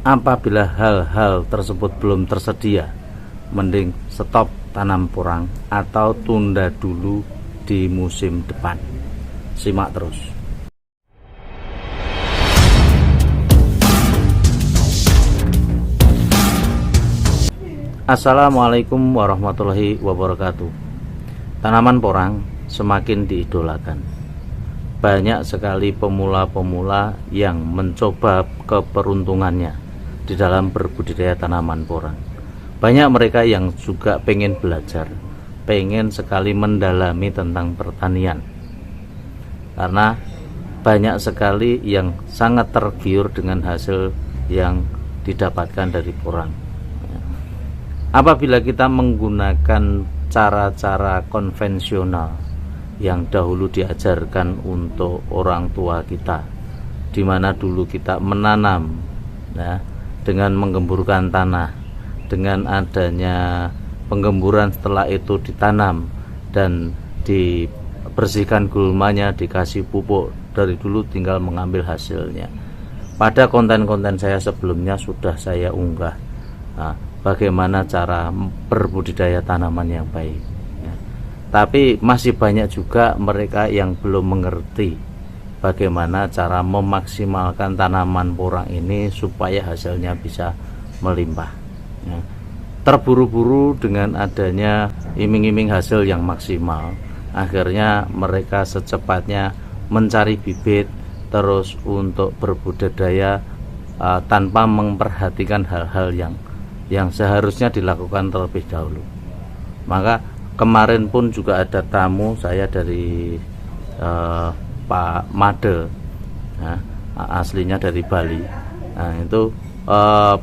Apabila hal-hal tersebut belum tersedia, mending stop tanam porang atau tunda dulu di musim depan. Simak terus. Assalamualaikum warahmatullahi wabarakatuh. Tanaman porang semakin diidolakan. Banyak sekali pemula-pemula yang mencoba keberuntungannya di dalam berbudidaya tanaman porang. Banyak mereka yang juga pengen belajar, pengen sekali mendalami tentang pertanian, karena banyak sekali yang sangat tergiur dengan hasil yang didapatkan dari porang. Apabila kita menggunakan cara-cara konvensional yang dahulu diajarkan untuk orang tua kita, di mana dulu kita menanam ya, dengan menggemburkan tanah, dengan adanya penggemburan setelah itu ditanam dan dibersihkan gulmanya, dikasih pupuk, dari dulu tinggal mengambil hasilnya. Pada konten-konten saya sebelumnya sudah saya unggah bagaimana cara berbudidaya tanaman yang baik ya. Tapi masih banyak juga mereka yang belum mengerti bagaimana cara memaksimalkan tanaman porang ini supaya hasilnya bisa melimpah ya. Terburu-buru dengan adanya iming-iming hasil yang maksimal, akhirnya mereka secepatnya mencari bibit terus untuk berbudidaya tanpa memperhatikan hal-hal yang seharusnya dilakukan terlebih dahulu. Maka kemarin pun juga ada tamu saya dari Pak Made, nah, aslinya dari Bali. Nah, itu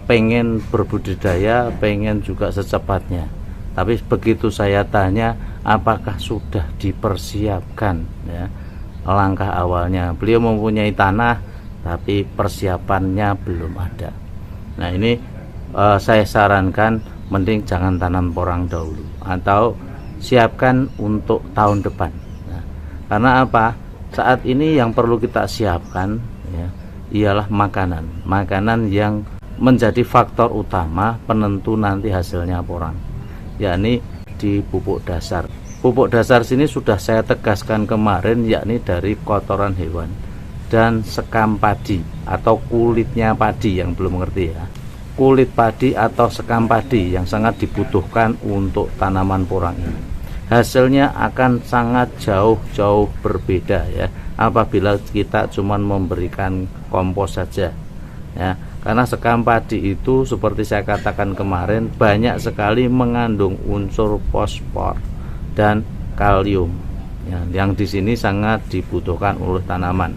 pengen berbudidaya, pengen juga secepatnya. Tapi begitu saya tanya apakah sudah dipersiapkan ya, langkah awalnya. Beliau mempunyai tanah tapi persiapannya belum ada. Nah, ini saya sarankan mending jangan tanam porang dahulu atau siapkan untuk tahun depan. Nah, karena apa? Saat ini yang perlu kita siapkan ya, ialah makanan yang menjadi faktor utama penentu nanti hasilnya porang, yakni di pupuk dasar. Pupuk dasar sini sudah saya tegaskan kemarin, yakni dari kotoran hewan dan sekam padi atau kulitnya padi. Yang belum mengerti ya, kulit padi atau sekam padi yang sangat dibutuhkan untuk tanaman porang ini. Hasilnya akan sangat jauh berbeda ya apabila kita cuma memberikan kompos saja ya. Karena sekam padi itu seperti saya katakan kemarin banyak sekali mengandung unsur fosfor dan kalium ya, yang di sini sangat dibutuhkan oleh tanaman.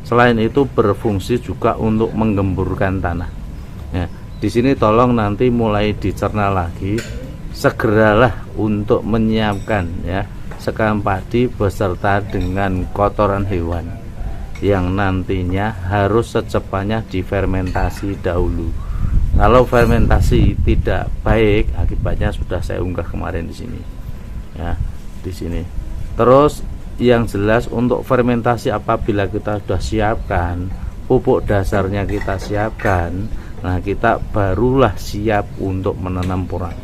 Selain itu berfungsi juga untuk menggemburkan tanah ya. Di sini tolong nanti mulai dicerna lagi, segeralah untuk menyiapkan ya sekam padi beserta dengan kotoran hewan yang nantinya harus secepatnya difermentasi dahulu. Kalau fermentasi tidak baik, akibatnya sudah saya unggah kemarin di sini ya, di sini. Terus yang jelas untuk fermentasi apabila kita sudah siapkan pupuk dasarnya, kita siapkan, nah kita barulah siap untuk menanam porang.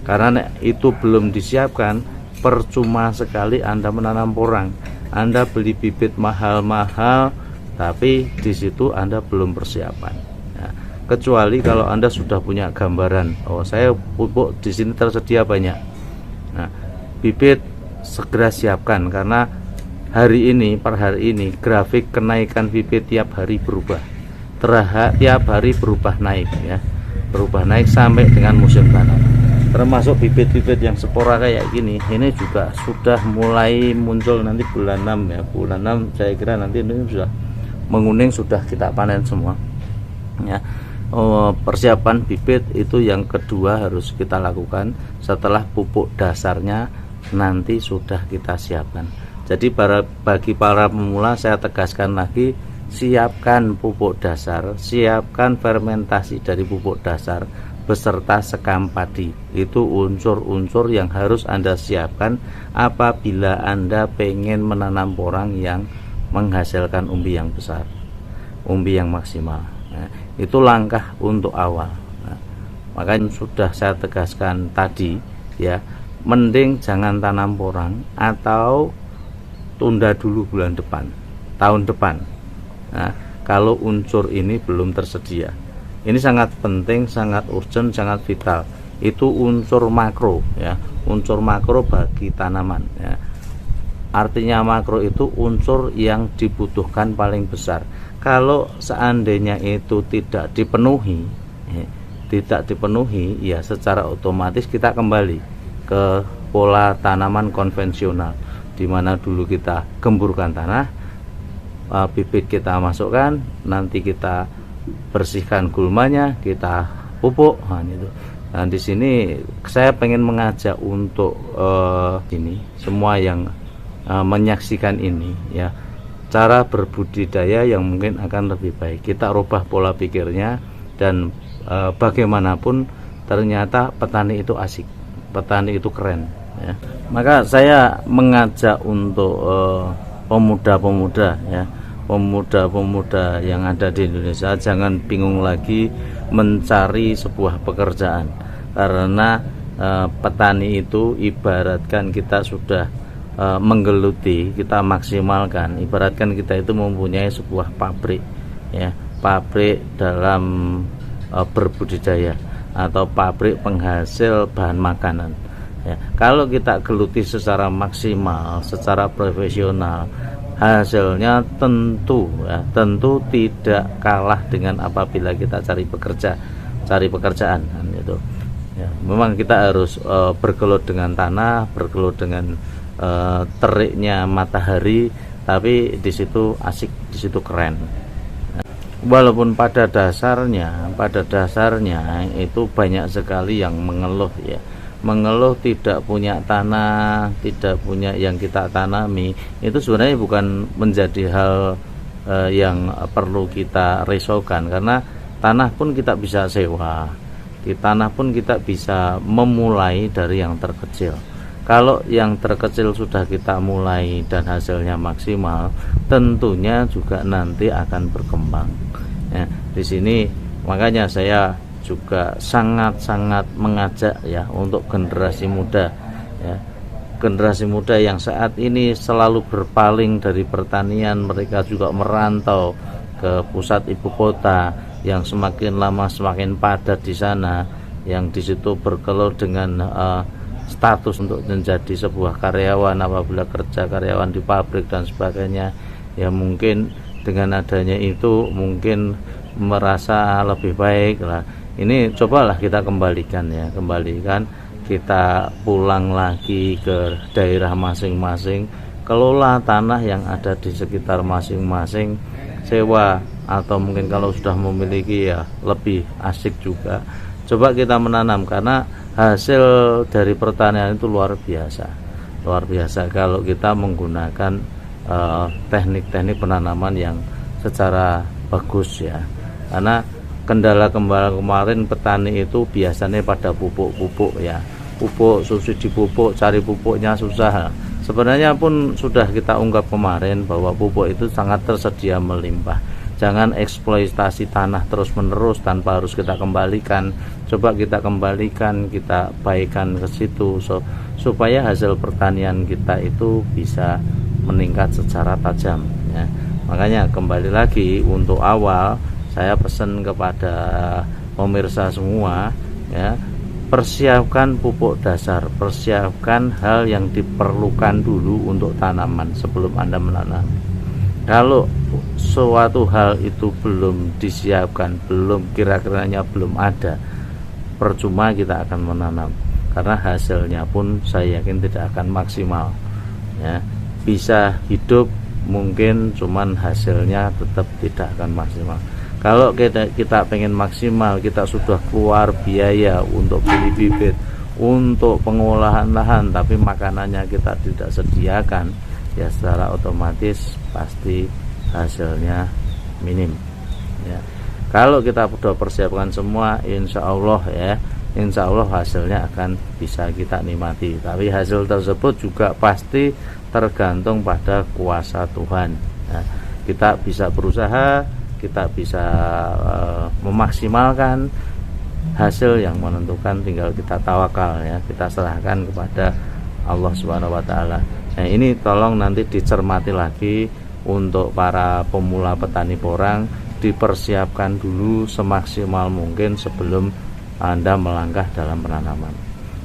Karena itu belum disiapkan, percuma sekali Anda menanam porang. Anda beli bibit mahal-mahal, tapi di situ Anda belum persiapan. Ya, kecuali kalau Anda sudah punya gambaran, oh saya pupuk di sini tersedia banyak. Nah, bibit segera siapkan karena hari ini per hari ini grafik kenaikan bibit tiap hari berubah. Tiap hari berubah naik ya, berubah naik sampai dengan musim tanam. Termasuk bibit-bibit yang spora kayak gini, ini juga sudah mulai muncul nanti bulan 6 ya. Bulan 6 saya kira nanti ini sudah menguning, sudah kita panen semua ya. Persiapan bibit itu yang kedua harus kita lakukan setelah pupuk dasarnya nanti sudah kita siapkan. Jadi bagi para pemula saya tegaskan lagi, siapkan pupuk dasar, siapkan fermentasi dari pupuk dasar beserta sekam padi. Itu unsur-unsur yang harus Anda siapkan apabila Anda pengen menanam porang yang menghasilkan umbi yang besar, umbi yang maksimal. Nah, Itu langkah untuk awal. Nah, makanya sudah saya tegaskan tadi ya, mending jangan tanam porang atau tunda dulu bulan depan, tahun depan. Nah, kalau unsur ini belum tersedia, ini sangat penting, sangat urgent, sangat vital. Itu unsur makro ya, unsur makro bagi tanaman ya. Artinya makro itu unsur yang dibutuhkan paling besar. Kalau seandainya itu tidak dipenuhi, ya secara otomatis kita kembali ke pola tanaman konvensional, di mana dulu kita gemburkan tanah, bibit kita masukkan, nanti kita bersihkan gulmanya, kita pupuk. Nah, di sini saya pengen mengajak untuk ini semua yang menyaksikan ini ya, cara berbudidaya yang mungkin akan lebih baik. Kita rubah pola pikirnya, dan bagaimanapun ternyata petani itu asik, petani itu keren ya. Maka saya mengajak untuk pemuda-pemuda ya, pemuda-pemuda yang ada di Indonesia, jangan bingung lagi mencari sebuah pekerjaan, karena petani itu ibaratkan kita sudah menggeluti, kita maksimalkan. Ibaratkan kita itu mempunyai sebuah pabrik ya, pabrik dalam berbudidaya atau pabrik penghasil bahan makanan ya. Kalau kita geluti secara maksimal, secara profesional, hasilnya tentu ya, tentu tidak kalah dengan apabila kita cari pekerjaan itu ya. Memang kita harus bergelut dengan tanah, bergelut dengan teriknya matahari, tapi di situ asik, di situ keren. Walaupun pada dasarnya itu banyak sekali yang mengeluh ya, mengeluh tidak punya tanah, tidak punya yang kita tanami. Itu sebenarnya bukan menjadi hal yang perlu kita risaukan, karena tanah pun kita bisa sewa, di tanah pun kita bisa memulai dari yang terkecil. Kalau yang terkecil sudah kita mulai dan hasilnya maksimal, tentunya juga nanti akan berkembang. Ya, di sini makanya saya juga sangat-sangat mengajak ya untuk generasi muda ya, generasi muda yang saat ini selalu berpaling dari pertanian, mereka juga merantau ke pusat ibu kota yang semakin lama semakin padat di sana, yang di situ bergelut dengan status untuk menjadi sebuah karyawan, apabila kerja karyawan di pabrik dan sebagainya ya. Mungkin dengan adanya itu mungkin merasa lebih baik lah. Ini cobalah kita kembalikan ya, kita pulang lagi ke daerah masing-masing, kelola tanah yang ada di sekitar masing-masing, sewa, atau mungkin kalau sudah memiliki ya lebih asik juga. Coba kita menanam, karena hasil dari pertanian itu luar biasa kalau kita menggunakan teknik-teknik penanaman yang secara bagus ya. Karena kendala kemarin petani itu biasanya pada pupuk ya, pupuk, subsidi pupuk, cari pupuknya susah. Sebenarnya pun sudah kita ungkap kemarin bahwa pupuk itu sangat tersedia melimpah. Jangan eksploitasi tanah terus-menerus tanpa harus kita kembalikan. Coba kita kembalikan, kita baikkan ke situ supaya hasil pertanian kita itu bisa meningkat secara tajam ya. Makanya kembali lagi untuk awal, saya pesan kepada pemirsa semua ya, persiapkan pupuk dasar, persiapkan hal yang diperlukan dulu untuk tanaman sebelum Anda menanam. Kalau suatu hal itu belum disiapkan, kira-kiranya belum ada, percuma kita akan menanam, karena hasilnya pun saya yakin tidak akan maksimal ya. Bisa hidup mungkin, cuman hasilnya tetap tidak akan maksimal. Kalau kita pengen maksimal, kita sudah keluar biaya untuk beli bibit, untuk pengolahan lahan, tapi makanannya kita tidak sediakan, ya secara otomatis pasti hasilnya minim ya. Kalau kita sudah persiapkan semua, insya Allah hasilnya akan bisa kita nikmati. Tapi hasil tersebut juga pasti tergantung pada kuasa Tuhan ya. Kita bisa berusaha, kita bisa memaksimalkan hasil yang menentukan tinggal kita tawakal ya, kita serahkan kepada Allah Subhanahu wa taala. Nah, ini tolong nanti dicermati lagi untuk para pemula petani porang, dipersiapkan dulu semaksimal mungkin sebelum Anda melangkah dalam penanaman.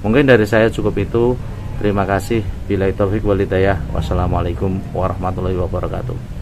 Mungkin dari saya cukup itu. Terima kasih. Billahi taufik wal hidayah. Wassalamualaikum warahmatullahi wabarakatuh.